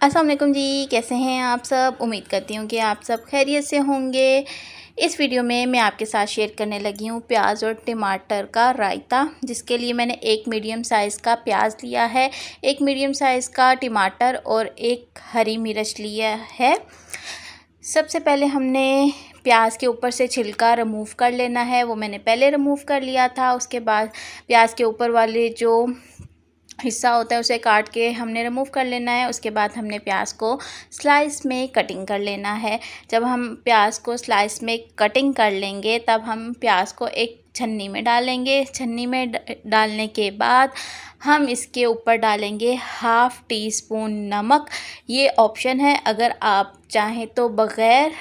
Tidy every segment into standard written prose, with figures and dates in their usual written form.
अस्सलाम वालेकुम जी, कैसे हैं आप सब। उम्मीद करती हूँ कि आप सब खैरियत से होंगे। इस वीडियो में मैं आपके साथ शेयर करने लगी हूँ प्याज और टमाटर का रायता, जिसके लिए मैंने एक मीडियम साइज़ का प्याज लिया है, एक मीडियम साइज़ का टमाटर और एक हरी मिर्च लिया है। सबसे पहले हमने प्याज के ऊपर से छिलका रिमूव कर लेना है, वो मैंने पहले रिमूव कर लिया था। उसके बाद प्याज के ऊपर वाले जो हिस्सा होता है उसे काट के हमने रिमूव कर लेना है। उसके बाद हमने प्याज को स्लाइस में कटिंग कर लेना है। जब हम प्याज को स्लाइस में कटिंग कर लेंगे तब हम प्याज को एक छन्नी में डालेंगे। छन्नी में डालने के बाद हम इसके ऊपर डालेंगे हाफ़ टी स्पून नमक। ये ऑप्शन है, अगर आप चाहें तो बग़ैर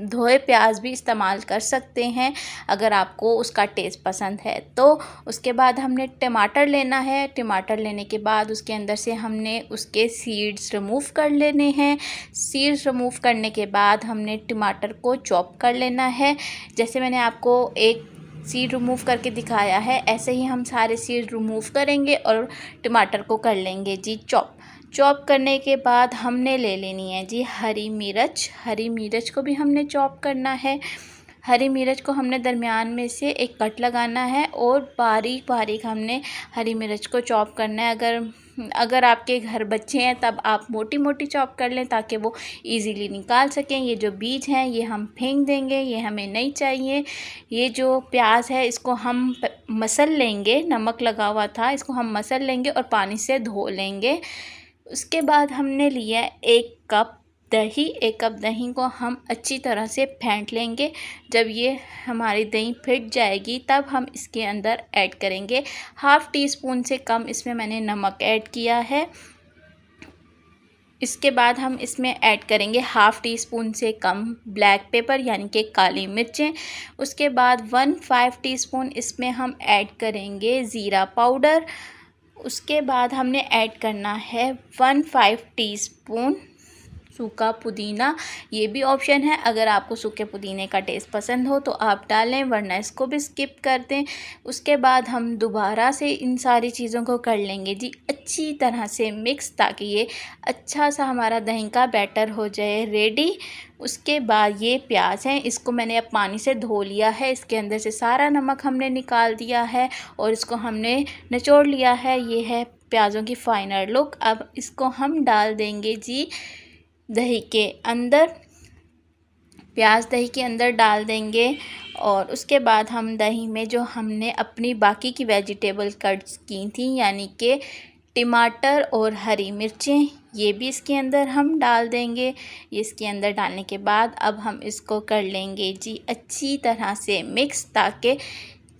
धोए प्याज भी इस्तेमाल कर सकते हैं अगर आपको उसका टेस्ट पसंद है तो। उसके बाद हमने टमाटर लेना है। टमाटर लेने के बाद उसके अंदर से हमने उसके सीड्स रिमूव कर लेने हैं। सीड्स रिमूव करने के बाद हमने टमाटर को चॉप कर लेना है। जैसे मैंने आपको एक सीड रिमूव करके दिखाया है, ऐसे ही हम सारे सीड रिमूव करेंगे और टमाटर को कर लेंगे जी चॉप करने के बाद हमने ले लेनी है जी हरी मिर्च। हरी मिर्च को भी हमने चॉप करना है। हरी मिर्च को हमने दरमियान में से एक कट लगाना है और बारीक बारीक हमने हरी मिर्च को चॉप करना है। अगर आपके घर बच्चे हैं तब आप मोटी मोटी चॉप कर लें ताकि वो इजीली निकाल सकें। ये जो बीज हैं ये हम फेंक देंगे, ये हमें नहीं चाहिए। ये जो प्याज है इसको हम मसल लेंगे, नमक लगा हुआ था, इसको हम मसल लेंगे और पानी से धो लेंगे। उसके बाद हमने लिया एक कप दही को हम अच्छी तरह से फेंट लेंगे। जब ये हमारी दही फिट जाएगी तब हम इसके अंदर ऐड करेंगे हाफ़ टी स्पून से कम इसमें मैंने नमक ऐड किया है। इसके बाद हम इसमें ऐड करेंगे हाफ़ टी स्पून से कम ब्लैक पेपर यानी कि काली मिर्चें। उसके बाद 1/5 टीस्पून इसमें हम ऐड करेंगे ज़ीरा पाउडर। उसके बाद हमने ऐड करना है 1/5 टीस्पून सूखा पुदीना। ये भी ऑप्शन है, अगर आपको सूखे पुदीने का टेस्ट पसंद हो तो आप डालें, वरना इसको भी स्किप कर दें। उसके बाद हम दोबारा से इन सारी चीज़ों को कर लेंगे जी अच्छी तरह से मिक्स, ताकि ये अच्छा सा हमारा दही का बैटर हो जाए रेडी। उसके बाद ये प्याज है, इसको मैंने अब पानी से धो लिया है, इसके अंदर से सारा नमक हमने निकाल दिया है और इसको हमने निचोड़ लिया है। ये है प्याज़ों की फ़ाइनल लुक। अब इसको हम डाल देंगे जी दही के अंदर। प्याज दही के अंदर डाल देंगे और उसके बाद हम दही में जो हमने अपनी बाकी की वेजिटेबल कट्स की थी यानी कि टमाटर और हरी मिर्चें, ये भी इसके अंदर हम डाल देंगे। इसके अंदर डालने के बाद अब हम इसको कर लेंगे जी अच्छी तरह से मिक्स, ताकि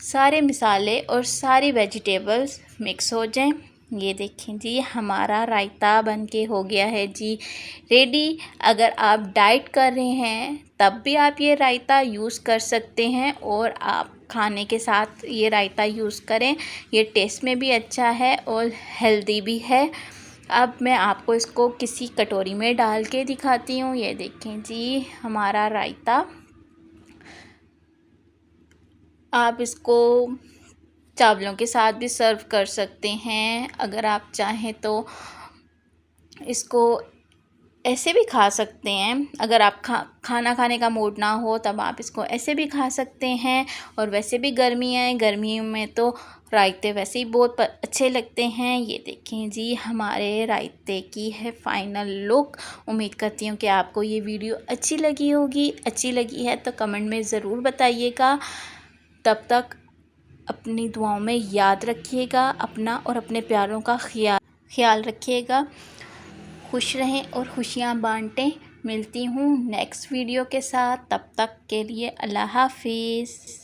सारे मसाले और सारी वेजिटेबल्स मिक्स हो जाएं। ये देखें जी हमारा रायता बन के हो गया है जी रेडी। अगर आप डाइट कर रहे हैं तब भी आप ये रायता यूज़ कर सकते हैं और आप खाने के साथ ये रायता यूज़ करें। ये टेस्ट में भी अच्छा है और हेल्दी भी है। अब मैं आपको इसको किसी कटोरी में डाल के दिखाती हूँ। ये देखें जी हमारा रायता। आप इसको चावलों के साथ भी सर्व कर सकते हैं। अगर आप चाहें तो इसको ऐसे भी खा सकते हैं। अगर आप खाना खाने का मूड ना हो तब आप इसको ऐसे भी खा सकते हैं। और वैसे भी गर्मियों में तो रायते वैसे ही बहुत अच्छे लगते हैं। ये देखें जी हमारे रायते की है फ़ाइनल लुक। उम्मीद करती हूँ कि आपको ये वीडियो अच्छी लगी होगी। अच्छी लगी है तो कमेंट में ज़रूर बताइएगा। तब तक अपनी दुआओं में याद रखिएगा, अपना और अपने प्यारों का ख्याल रखिएगा। खुश रहें और खुशियाँ बांटें। मिलती हूँ नेक्स्ट वीडियो के साथ, तब तक के लिए अल्लाह हाफिज़।